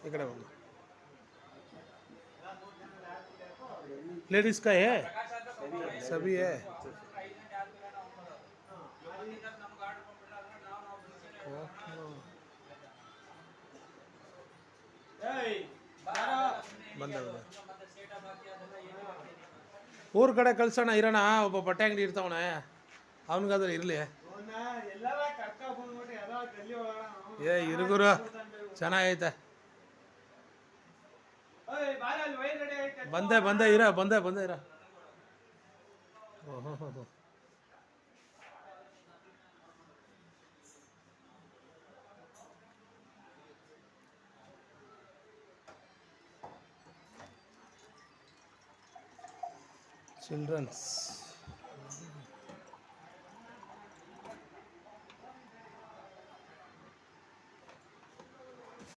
इकड़े बंद लेडीज का है सभी है ಬಂದ ಊರ ಕಡೆ ಕಳ್ಸೋಣ ಇರೋಣ ಒಬ್ಬ ಬಟ್ಟೆ ಅಂಗಡಿ ಇರ್ತಾವಣ ಅವನಿಗಾದ್ರೆ ಇರಲಿ ಏ ಇರುಗುರು ಚೆನ್ನಾಗೈತೆ ಬಂದೆ ಬಂದೆ ಇರ ಬಂದೆ ಬಂದೆ ಇರ ಓಹೋ ಚಿಲ್ಡ್ರನ್ಸ್